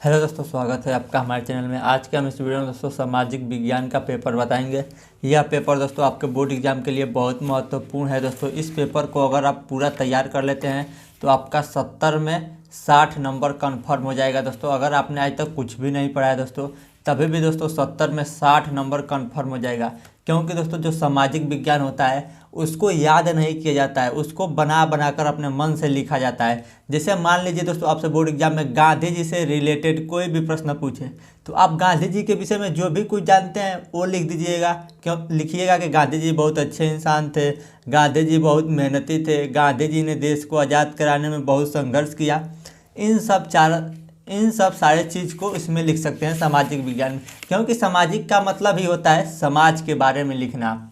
Hello दोस्तों, स्वागत है आपका हमारे चैनल में। आज के हम इस वीडियो में दोस्तों सामाजिक विज्ञान का पेपर बताएंगे। यह पेपर दोस्तों आपके बोर्ड एग्जाम के लिए बहुत महत्वपूर्ण है दोस्तों। इस पेपर को अगर आप पूरा तैयार कर लेते हैं तो आपका 70 में 60 नंबर कन्फर्म हो जाएगा दोस्तों। अगर आपने आज तक कुछ भी नहीं पढ़ा है दोस्तों, तभी भी दोस्तों 70 में 60 नंबर कन्फर्म हो जाएगा। क्योंकि दोस्तों जो सामाजिक विज्ञान होता है उसको याद नहीं किया जाता है, उसको बना बना कर अपने मन से लिखा जाता है। जैसे मान लीजिए दोस्तों आपसे बोर्ड एग्जाम में गांधी जी से रिलेटेड कोई भी प्रश्न पूछे तो आप गांधी जी के विषय में जो भी कुछ जानते हैं वो लिख दीजिएगा। क्यों लिखिएगा कि गांधी जी बहुत अच्छे इंसान थे, गांधी जी बहुत मेहनती थे, गांधी जी ने देश को आज़ाद कराने में बहुत संघर्ष किया। इन सब सारे चीज़ को इसमें लिख सकते हैं सामाजिक विज्ञान में। क्योंकि सामाजिक का मतलब ही होता है समाज के बारे में लिखना।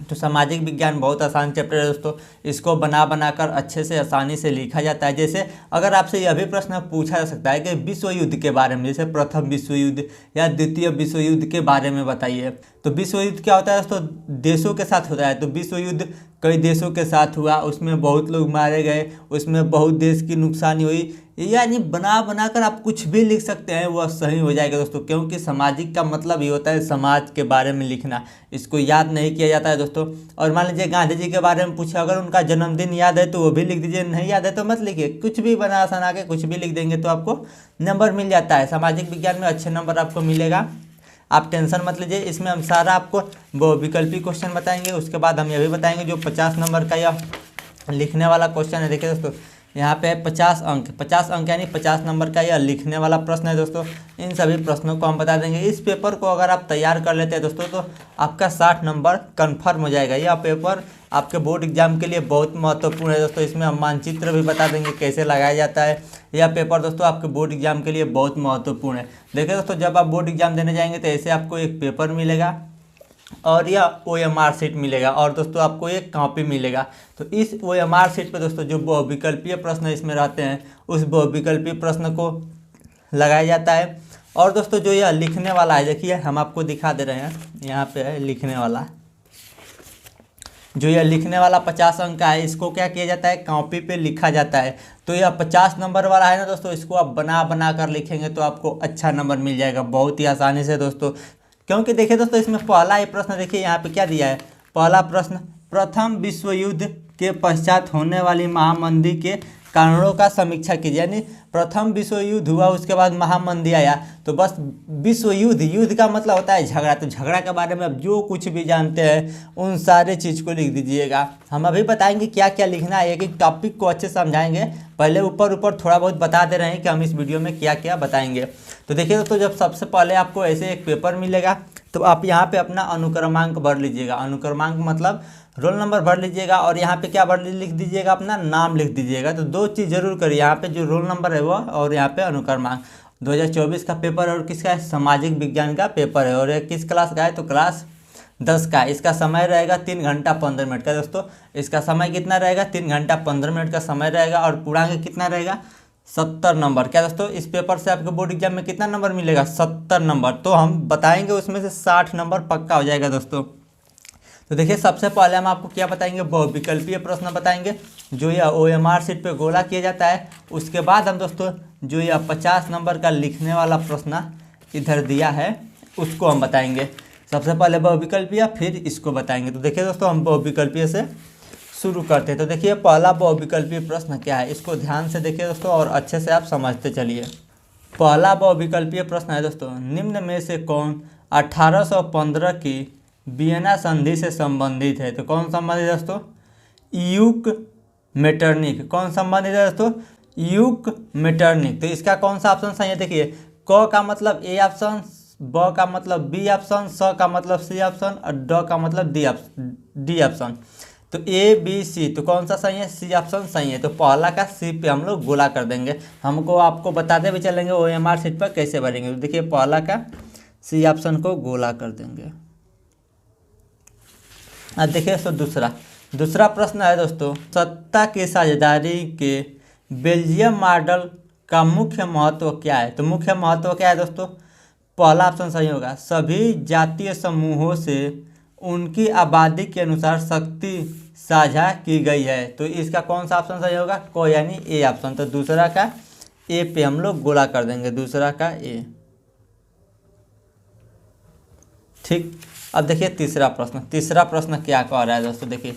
तो सामाजिक विज्ञान बहुत आसान चैप्टर है दोस्तों। इसको बना बनाकर अच्छे से आसानी से लिखा जाता है। जैसे अगर आपसे यह भी प्रश्न पूछा जा सकता है कि विश्व युद्ध के बारे में, जैसे प्रथम विश्व युद्ध या द्वितीय विश्व युद्ध के बारे में बताइए। तो विश्व युद्ध क्या होता है दोस्तों? देशों के साथ होता है। तो विश्व युद्ध कई देशों के साथ हुआ, उसमें बहुत लोग मारे गए, उसमें बहुत देश की नुकसानी हुई। यानी बना बना कर आप कुछ भी लिख सकते हैं, वह सही हो जाएगा दोस्तों। क्योंकि सामाजिक का मतलब ही होता है समाज के बारे में लिखना। इसको याद नहीं किया जाता है दोस्तों। और मान लीजिए गांधी जी के बारे में पूछे, अगर उनका जन्मदिन याद है तो वो भी लिख दीजिए, नहीं याद है तो मत लिखिए। कुछ भी बना सना के कुछ भी लिख देंगे तो आपको नंबर मिल जाता है। सामाजिक विज्ञान में अच्छे नंबर आपको मिलेगा, आप टेंशन मत लीजिए। इसमें हम सारा आपको वो विकल्पी क्वेश्चन बताएंगे। उसके बाद हम यह भी बताएंगे जो 50 नंबर का यह लिखने वाला क्वेश्चन है। देखिए दोस्तों यहाँ पे 50 अंक यानी 50 नंबर का यह लिखने वाला प्रश्न है दोस्तों। इन सभी प्रश्नों को हम बता देंगे। इस पेपर को अगर आप तैयार कर लेते हैं दोस्तों तो आपका 60 नंबर कन्फर्म हो जाएगा। यह पेपर आपके बोर्ड एग्जाम के लिए बहुत महत्वपूर्ण है दोस्तों। इसमें हम मानचित्र भी बता देंगे कैसे लगाया जाता है। यह पेपर दोस्तों आपके बोर्ड एग्जाम के लिए बहुत महत्वपूर्ण है। देखिए दोस्तों, जब आप बोर्ड एग्जाम देने जाएंगे तो ऐसे आपको एक पेपर मिलेगा और यह OMR शीट मिलेगा और दोस्तों आपको एक कॉपी मिलेगा। तो इस OMR शीट पे दोस्तों जो बहुविकल्पीय प्रश्न इसमें रहते हैं उस बहुविकल्पीय प्रश्न को लगाया जाता है। और दोस्तों जो यह लिखने वाला है, देखिए हम आपको दिखा दे रहे हैं, यहाँ पे है लिखने वाला। जो यह लिखने वाला 50 अंक का है, इसको क्या किया जाता है, कॉपी पे लिखा जाता है। तो यह 50 नंबर वाला है ना दोस्तों, इसको आप बना बना कर लिखेंगे तो आपको अच्छा नंबर मिल जाएगा बहुत ही आसानी से दोस्तों। क्योंकि देखिए दोस्तों इसमें पहला ही प्रश्न देखिए यहाँ पे क्या दिया है। पहला प्रश्न, प्रथम विश्व युद्ध के पश्चात होने वाली महामंदी के कारणों का समीक्षा कीजिए। यानी प्रथम विश्व युद्ध हुआ, उसके बाद महामंदी आया, तो बस विश्व युद्ध, युद्ध का मतलब होता है झगड़ा। तो झगड़ा के बारे में आप जो कुछ भी जानते हैं उन सारे चीज़ को लिख दीजिएगा। हम अभी बताएंगे क्या क्या लिखना है, एक एक टॉपिक को अच्छे समझाएंगे। पहले ऊपर ऊपर थोड़ा बहुत बता दे रहे हैं कि हम इस वीडियो में क्या क्या बताएंगे। तो देखिए दोस्तों, जब सबसे पहले आपको ऐसे एक पेपर मिलेगा तो आप यहाँ पे अपना अनुक्रमांक भर लीजिएगा। अनुक्रमांक मतलब रोल नंबर भर लीजिएगा और यहाँ पे क्या भर लिख दीजिएगा, अपना नाम लिख दीजिएगा। तो दो चीज़ जरूर करिए, यहाँ पे जो रोल नंबर है वो और यहाँ पे अनुक्रमांक। 2024 का पेपर और किसका है, सामाजिक विज्ञान का पेपर है। और ये किस क्लास का है, तो क्लास 10 का। इसका समय रहेगा 3 घंटा 15 मिनट का दोस्तों। इसका समय कितना रहेगा, 3 घंटा 15 मिनट का समय रहेगा। और पूर्णांक कितना रहेगा, 70 नंबर। क्या दोस्तों, इस पेपर से आपके बोर्ड एग्जाम में कितना नंबर मिलेगा, 70 नंबर। तो हम बताएंगे उसमें से 60 नंबर पक्का हो जाएगा दोस्तों। तो देखिए सबसे पहले हम आपको क्या बताएंगे, बहुविकल्पीय प्रश्न बताएंगे जो यह OMR शीट पे गोला किया जाता है। उसके बाद हम दोस्तों जो यह 50 नंबर का लिखने वाला प्रश्न इधर दिया है उसको हम बताएंगे। सबसे पहले बहुविकल्पीय, फिर इसको बताएंगे। तो देखिए दोस्तों हम बहुविकल्पीय से शुरू करते हैं। तो देखिए पहला बहुविकल्पीय प्रश्न क्या है, इसको ध्यान से देखिए दोस्तों और अच्छे से आप समझते चलिए। पहला बहुविकल्पीय प्रश्न है दोस्तों, निम्न में से कौन 1815 की वियना संधि से संबंधित है। तो कौन संबंधित है दोस्तों, यूक मेटरनिक। कौन संबंधित है दोस्तों, यूक मेटरनिक। तो इसका कौन सा ऑप्शन सही है, देखिए क का मतलब A ऑप्शन, ब का मतलब B ऑप्शन, स का मतलब C ऑप्शन और ड का मतलब D ऑप्शन। तो ABC, तो कौन सा सही है, C ऑप्शन सही है। तो पहला का C पे हम लोग गोला कर देंगे। हमको आपको बताते भी चलेंगे OMR शीट पर कैसे भरेंगे। तो देखिए पहला का C ऑप्शन को गोला कर देंगे। अब देखिए दोस्तों दूसरा प्रश्न है दोस्तों, सत्ता की साझेदारी के बेल्जियम मॉडल का मुख्य महत्व क्या है। तो मुख्य महत्व क्या है दोस्तों, पहला ऑप्शन सही होगा, सभी जातीय समूहों से उनकी आबादी के अनुसार शक्ति साझा की गई है। तो इसका कौन सा ऑप्शन सही होगा, को यानी A ऑप्शन। तो दूसरा का ए पे हम लोग गोला कर देंगे, दूसरा का ए। ठीक, अब देखिए तीसरा प्रश्न क्या कह रहा है दोस्तों। देखिए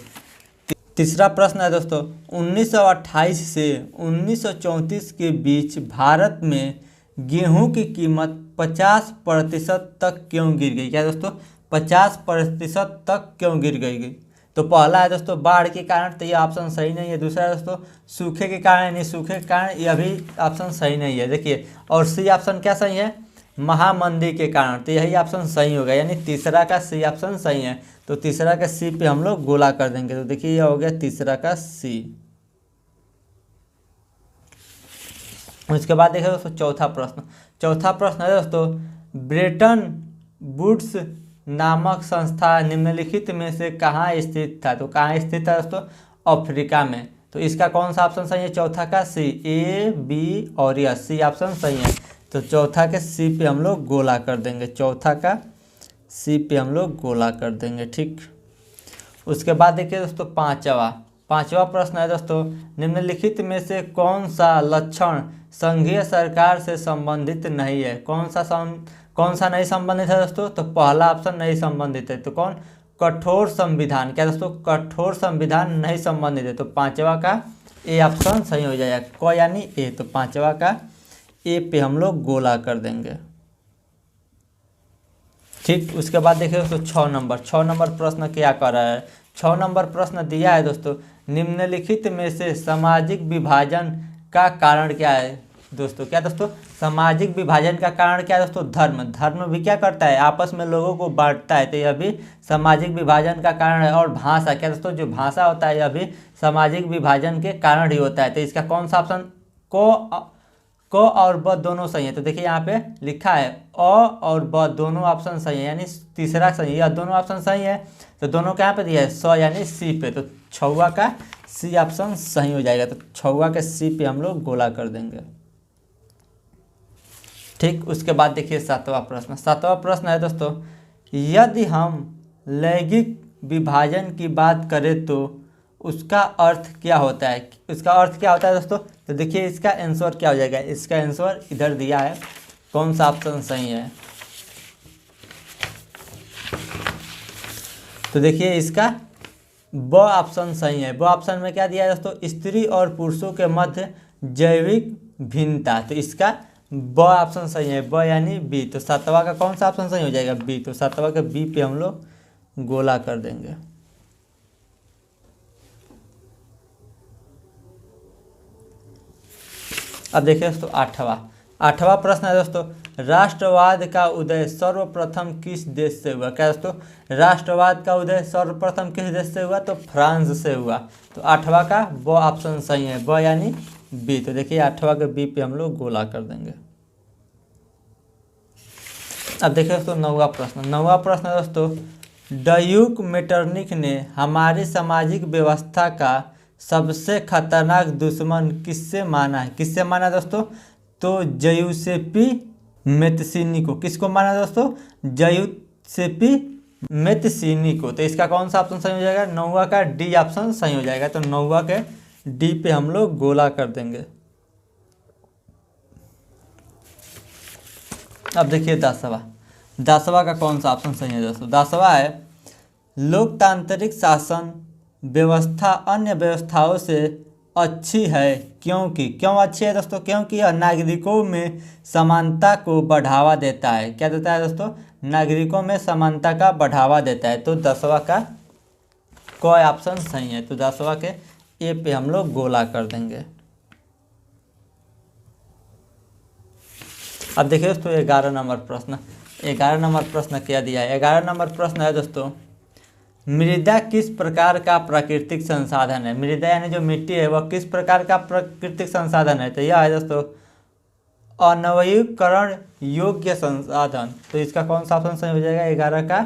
तीसरा प्रश्न है दोस्तों, 1928 से 1934 के बीच भारत में गेहूं की कीमत 50% तक क्यों गिर गई। क्या दोस्तों, 50% तक क्यों गिर गई। तो पहला है दोस्तों बाढ़ के कारण, तो ये ऑप्शन सही नहीं है। दूसरा है दोस्तों सूखे के कारण, यानी सूखे के कारण, यह भी ऑप्शन सही नहीं है। देखिए और सी ऑप्शन क्या सही है, महामंदी के कारण, तो यही ऑप्शन सही होगा, यानी तीसरा का सी ऑप्शन सही है। तो तीसरा का सी पे हम लोग गोला कर देंगे। तो देखिए यह हो गया तीसरा का सी। उसके बाद देखिए दोस्तों चौथा प्रश्न है दोस्तों, ब्रेटन वुड्स नामक संस्था निम्नलिखित में से कहाँ स्थित था। तो कहाँ स्थित है दोस्तों, अफ्रीका में। तो इसका कौन सा ऑप्शन सही है, चौथा का सी, ए बी और या सी ऑप्शन सही है। तो चौथा के सी पे हम लोग गोला कर देंगे, चौथा का सी पे हम लोग गोला कर देंगे। ठीक, उसके बाद देखिए दोस्तों पांचवा प्रश्न है दोस्तों, निम्नलिखित में से कौन सा लक्षण संघीय सरकार से संबंधित नहीं है। कौन सा नहीं संबंधित है दोस्तों, तो पहला ऑप्शन नहीं संबंधित है। तो कौन, कठोर संविधान। क्या दोस्तों, कठोर संविधान नहीं संबंधित है। तो पांचवा का ए ऑप्शन सही हो जाएगा, क यानी ए। तो पांचवा का ए पे हम लोग गोला कर देंगे। ठीक, उसके बाद देखिए दोस्तों 6 नंबर प्रश्न क्या कर रहा है। 6 नंबर प्रश्न दिया है दोस्तों, निम्नलिखित में से सामाजिक विभाजन का कारण क्या है। दोस्तों क्या दोस्तों, सामाजिक विभाजन का कारण क्या है दोस्तों, धर्म भी क्या करता है, आपस में लोगों को बांटता है। तो यह भी सामाजिक विभाजन का कारण है। और भाषा, क्या दोस्तों, जो भाषा होता है यह भी सामाजिक विभाजन के कारण ही होता है। तो इसका कौन सा ऑप्शन, को और ब दोनों सही है। तो देखिए यहाँ पे लिखा है अ और ब दोनों ऑप्शन सही है, यानी तीसरा सही है, या दोनों ऑप्शन सही है। तो दोनों के यहाँ पे दिया है स यानी सी पे। तो छवा का सी ऑप्शन सही हो जाएगा। तो छवा के सी पे हम लोग गोला कर देंगे। ठीक, उसके बाद देखिए सातवां प्रश्न है दोस्तों, यदि हम लैंगिक विभाजन की बात करें तो उसका अर्थ क्या होता है। दोस्तों, तो देखिए इसका आंसर क्या हो जाएगा। इसका आंसर इधर दिया है, कौन सा ऑप्शन सही है। तो देखिए इसका ब ऑप्शन सही है। ब ऑप्शन में क्या दिया है दोस्तों, स्त्री और पुरुषों के मध्य जैविक भिन्नता। तो इसका ब ऑप्शन सही है, ब यानी बी। तो सातवां का कौन सा ऑप्शन सही हो जाएगा, बी। तो सातवां के बी पे हम लोग गोला कर देंगे। अब देखिए दोस्तों आठवां प्रश्न है दोस्तों, राष्ट्रवाद का उदय सर्वप्रथम किस देश से हुआ। क्या दोस्तों, राष्ट्रवाद का उदय सर्वप्रथम किस देश से हुआ, तो फ्रांस से हुआ। तो आठवां का ब ऑप्शन सही है, ब यानी बी। तो देखिए आठवां के बी पे हम लोग गोला कर देंगे। अब देखिए दोस्तों नौवां प्रश्न है दोस्तों, ड्यूक मेटरनिख ने हमारी सामाजिक व्यवस्था का सबसे खतरनाक दुश्मन किससे माना दोस्तों, तो जयूसेपी मेत्सिनी को। किसको माना दोस्तों, जयूसेपी मेत्सिनी को। तो इसका कौन सा ऑप्शन सही हो जाएगा, नौवा का डी ऑप्शन सही हो जाएगा। तो नौवा के डी पे हम लोग गोला कर देंगे। अब देखिए दसवां का कौन सा ऑप्शन सही है दोस्तों। 10वां है, लोकतांत्रिक शासन व्यवस्था अन्य व्यवस्थाओं से अच्छी है क्यों अच्छी है दोस्तों, क्योंकि यह नागरिकों में समानता को बढ़ावा देता है। क्या देता है दोस्तों, नागरिकों में समानता का बढ़ावा देता है। तो 10वां का कोई ऑप्शन सही है। तो 10वां के ए पे हम लोग गोला कर देंगे। अब देखिए दोस्तों 11 नंबर प्रश्न क्या दिया है। 11 नंबर प्रश्न है दोस्तों, मृदा किस प्रकार का प्राकृतिक संसाधन है। मृदा यानी जो मिट्टी है वह किस प्रकार का प्राकृतिक संसाधन है। तो यह है दोस्तों अनवीकरण योग्य संसाधन। तो इसका कौन सा ऑप्शन सही हो जाएगा, 11 का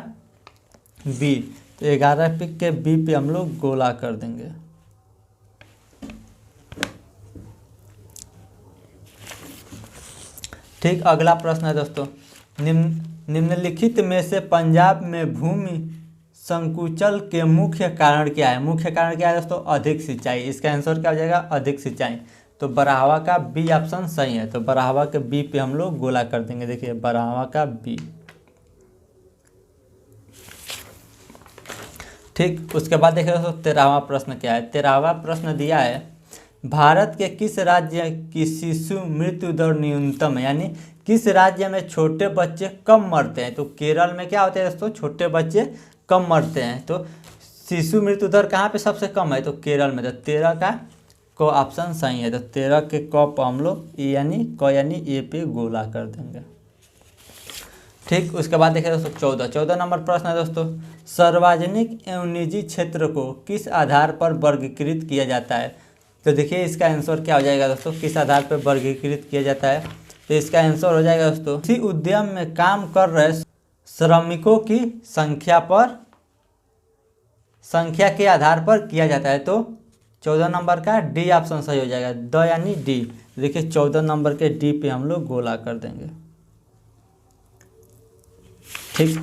बी। तो 11 के बी पे हम लोग गोला कर देंगे। ठीक, अगला प्रश्न है दोस्तों, निम्नलिखित में से पंजाब में भूमि संकुचन के मुख्य कारण क्या है। मुख्य कारण क्या है दोस्तों, अधिक सिंचाई। इसका आंसर क्या हो जाएगा, अधिक सिंचाई। तो बराहवा का बी ऑप्शन सही है। तो बराहवा के बी पे हम लोग गोला कर देंगे। देखिए बराहवा का बी। ठीक, उसके बाद देखिए दोस्तों 13वां प्रश्न क्या है। 13वां प्रश्न दिया है भारत के किस राज्य की शिशु मृत्यु दर न्यूनतम है, यानी किस राज्य में छोटे बच्चे कम मरते हैं। तो केरल में क्या होता है दोस्तों, छोटे बच्चे कम मरते हैं। तो शिशु मृत्यु दर कहाँ पे सबसे कम है, तो केरल में। तो 13 का को ऑप्शन सही है। तो 13 के क पर हम लोग यानी ए पे गोला कर देंगे। ठीक, उसके बाद देखिए दोस्तों 14 नंबर प्रश्न है दोस्तों, सार्वजनिक एवं निजी क्षेत्र को किस आधार पर वर्गीकृत किया जाता है। तो देखिए इसका आंसर क्या हो जाएगा दोस्तों, किस आधार पर वर्गीकृत किया जाता है। तो इसका आंसर हो जाएगा दोस्तों, किसी उद्यम में काम कर रहे श्रमिकों की संख्या के आधार पर किया जाता है। तो 14 नंबर का डी ऑप्शन सही हो जाएगा, द यानी डी। देखिए 14 नंबर के डी पे हम लोग गोला कर देंगे। ठीक,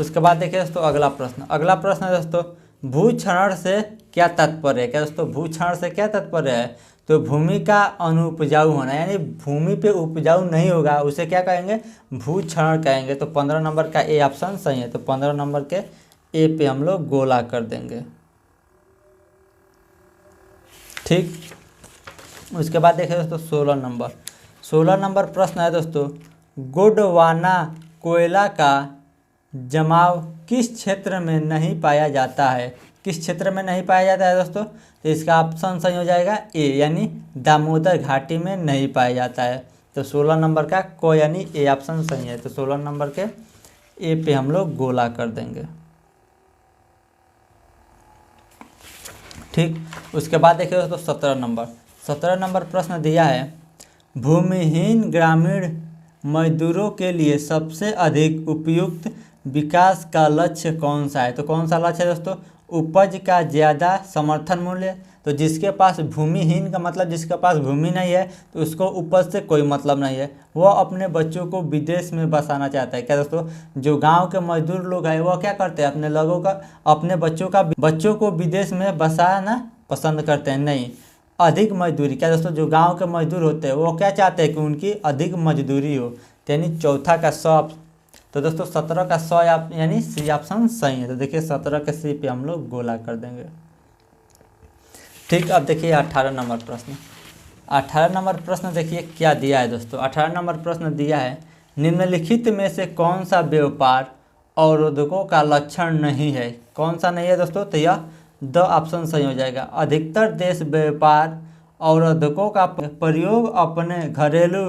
उसके बाद देखिए दोस्तों अगला प्रश्न है दोस्तों, भूक्षरण से क्या तात्पर्य है। क्या दोस्तों, भूक्षरण से क्या तात्पर्य है। तो भूमि का अनुपजाऊ होना, यानी भूमि पे उपजाऊ नहीं होगा उसे क्या कहेंगे, भूक्षरण कहेंगे। तो 15 नंबर का ए ऑप्शन सही है। तो 15 नंबर के ए पे हम लोग गोला कर देंगे। ठीक, उसके बाद देखिए दोस्तों 16 नंबर प्रश्न है दोस्तों, गोंडवाना कोयला का जमाव किस क्षेत्र में नहीं पाया जाता है। किस क्षेत्र में नहीं पाया जाता है दोस्तों। तो इसका ऑप्शन सही हो जाएगा ए, यानी दामोदर घाटी में नहीं पाया जाता है। तो 16 नंबर का को यानी ए ऑप्शन सही है। तो 16 नंबर के ए पे हम लोग गोला कर देंगे। ठीक, उसके बाद देखिए दोस्तों 17 नंबर प्रश्न दिया है, भूमिहीन ग्रामीण मजदूरों के लिए सबसे अधिक उपयुक्त विकास का लक्ष्य कौन सा है। तो कौन सा लक्ष्य है दोस्तों, उपज का ज़्यादा समर्थन मूल्य। तो जिसके पास भूमिहीन का मतलब जिसके पास भूमि नहीं है तो उसको उपज से कोई मतलब नहीं है, वो अपने बच्चों को विदेश में बसाना चाहता है। क्या दोस्तों, जो गांव के मजदूर लोग हैं वो क्या करते हैं, अपने बच्चों को विदेश में बसाना पसंद करते हैं। नहीं, अधिक मजदूरी। क्या दोस्तों, जो गांव के मजदूर होते हैं वो क्या चाहते हैं कि उनकी अधिक मजदूरी हो, यानी चौथा का 100। तो दोस्तों 17 का 100 यानी सी ऑप्शन सही है। तो देखिए 17 के सी पे हम लोग गोला कर देंगे। ठीक, अब देखिए 18 नंबर प्रश्न। 18 नंबर प्रश्न देखिए क्या दिया है दोस्तों। 18 नंबर प्रश्न दिया है, निम्नलिखित में से कौन सा व्यापार अवरोधकों का लक्षण नहीं है। कौन सा नहीं है दोस्तों, तो यह द ऑप्शन सही हो जाएगा। अधिकतर देश व्यापार अवरोधकों का प्रयोग अपने घरेलू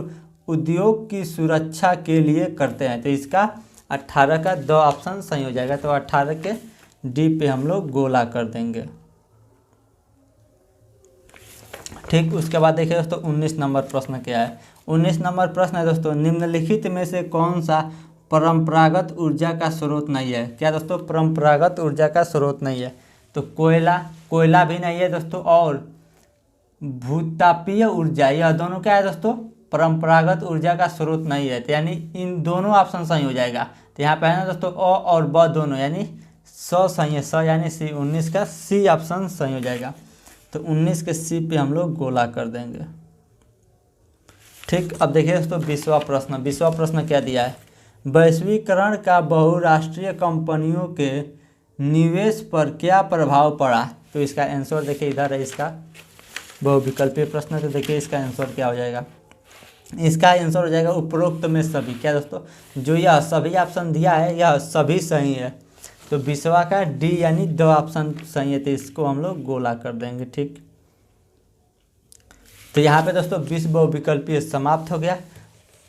उद्योग की सुरक्षा के लिए करते हैं। तो इसका 18 का द ऑप्शन सही हो जाएगा। तो 18 के डी पे हम लोग गोला कर देंगे। ठीक, उसके बाद देखिए दोस्तों 19 नंबर प्रश्न क्या है। 19 नंबर प्रश्न है दोस्तों, निम्नलिखित में से कौन सा परंपरागत ऊर्जा का स्रोत नहीं है। क्या दोस्तों, परंपरागत ऊर्जा का स्रोत नहीं है। तो कोयला भी नहीं है दोस्तों, और भूतापीय ऊर्जा, यह दोनों क्या है दोस्तों, परंपरागत ऊर्जा का स्रोत नहीं है। तो यानी इन दोनों ऑप्शन सही हो जाएगा। तो यहाँ पे है ना दोस्तों अ और ब दोनों, यानी स सही है, स यानी सी। 19 का सी ऑप्शन सही हो जाएगा। तो 19 के सी पे हम लोग गोला कर देंगे। ठीक, अब देखिए दोस्तों 20वां प्रश्न क्या दिया है, वैश्वीकरण का बहुराष्ट्रीय कंपनियों के निवेश पर क्या प्रभाव पड़ा। तो इसका आंसर देखिए इधर है, इसका बहुविकल्पीय प्रश्न। तो देखिए इसका आंसर क्या हो जाएगा, इसका आंसर हो जाएगा उपरोक्त में सभी। क्या दोस्तों, जो यह सभी ऑप्शन दिया है यह सभी सही है। तो 20वां का डी यानी द ऑप्शन सही है। तो इसको हम लोग गोला कर देंगे। ठीक, तो यहाँ पे दोस्तों 20 बहुविकल्पीय समाप्त हो गया।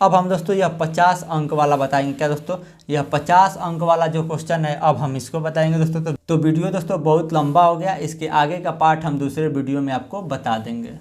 अब हम दोस्तों यह 50 अंक वाला बताएंगे। क्या दोस्तों, यह 50 अंक वाला जो क्वेश्चन है अब हम इसको बताएंगे दोस्तों। तो वीडियो दोस्तों बहुत लंबा हो गया, इसके आगे का पार्ट हम दूसरे वीडियो में आपको बता देंगे।